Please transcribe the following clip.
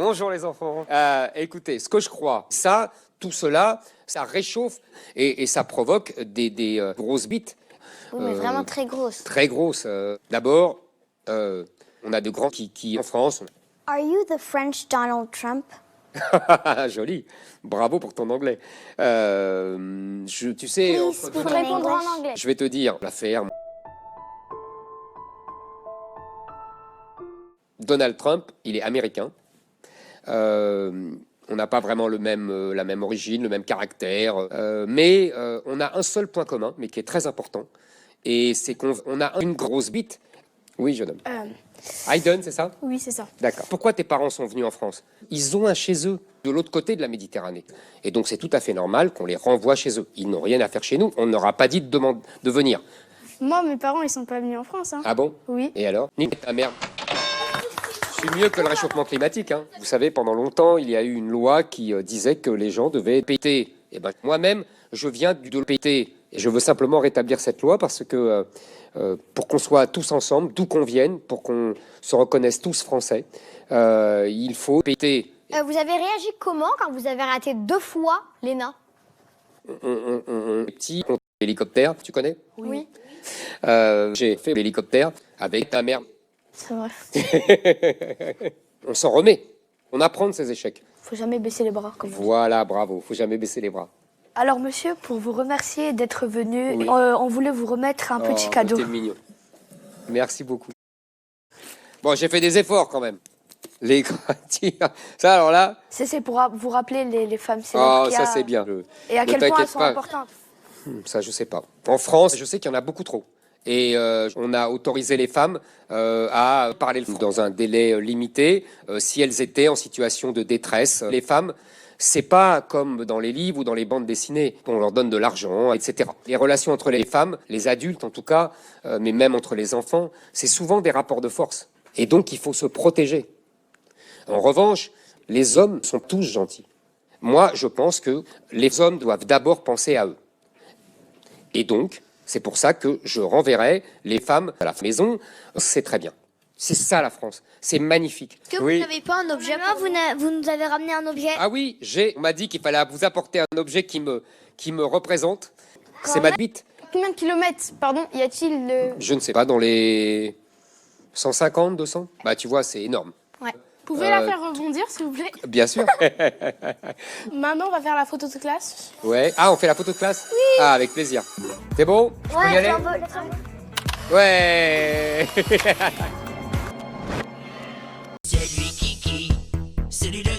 Bonjour les enfants. Écoutez, ce que je crois, tout cela, ça réchauffe et ça provoque des grosses bites. Oui, mais vraiment très grosses. Très grosses. D'abord, on a de grands qui en France. Are you the French Donald Trump? Joli. Bravo pour ton anglais. Tu sais, Please speak in English. je vais te dire l'affaire. Donald Trump, il est américain. On n'a pas vraiment la même origine, le même caractère, mais on a un seul point commun, mais qui est très important, et c'est qu'on a une grosse bite. Oui, jeune homme. Hayden, c'est ça? Oui, c'est ça. D'accord. Pourquoi tes parents sont venus en France? Ils ont un chez eux, de l'autre côté de la Méditerranée. Et donc c'est tout à fait normal qu'on les renvoie chez eux. Ils n'ont rien à faire chez nous, on n'aura pas dit de venir. Moi, mes parents, ils sont pas venus en France. Hein. Ah bon? Oui. Et alors? Ni ta mère. C'est mieux que le réchauffement climatique. Hein. Vous savez, pendant longtemps, il y a eu une loi qui disait que les gens devaient péter. Et ben, moi-même, je viens de le péter. Et je veux simplement rétablir cette loi parce que pour qu'on soit tous ensemble, d'où qu'on vienne, pour qu'on se reconnaisse tous français, il faut péter. Vous avez réagi comment quand vous avez raté 2 fois l'ENA? Petit hélicoptère, tu connais? Oui. J'ai fait l'hélicoptère avec ta mère. C'est vrai. On s'en remet. On apprend de ses échecs. Faut jamais baisser les bras. Comme Voilà, bravo. Faut jamais baisser les bras. Alors, monsieur, pour vous remercier d'être venu, Oui. on voulait vous remettre un petit cadeau. T'es mignon. Merci beaucoup. Bon, j'ai fait des efforts quand même. Les ça, alors là. C'est pour vous rappeler les femmes célèbres. Oh, ça c'est bien. Et à Ne quel point elles t'inquiète sont pas. importantes. Ça, je sais pas. En France, je sais qu'il y en a beaucoup trop. Et on a autorisé les femmes à parler dans un délai limité si elles étaient en situation de détresse. Les femmes, c'est pas comme dans les livres ou dans les bandes dessinées. On leur donne de l'argent, etc. Les relations entre les femmes, les adultes en tout cas, mais même entre les enfants, c'est souvent des rapports de force. Et donc, il faut se protéger. En revanche, les hommes sont tous gentils. Moi, je pense que les hommes doivent d'abord penser à eux. Et donc, c'est pour ça que je renverrai les femmes à la maison. C'est très bien. C'est ça la France. C'est magnifique. Est-ce que vous n'avez pas un objet? Vous nous avez ramené un objet? Ah oui, on m'a dit qu'il fallait vous apporter un objet qui me représente. C'est ma bite. Combien de kilomètres, pardon, y a-t-il Je ne sais pas, dans les 150, 200? Bah tu vois, c'est énorme. Ouais. Vous pouvez la faire rebondir, s'il vous plaît? Bien sûr. Maintenant, on va faire la photo de classe. Ouais. Ah, on fait la photo de classe? Oui. Ah, avec plaisir. C'est bon? Je peux y aller? Ouais. C'est lui Kiki, celui de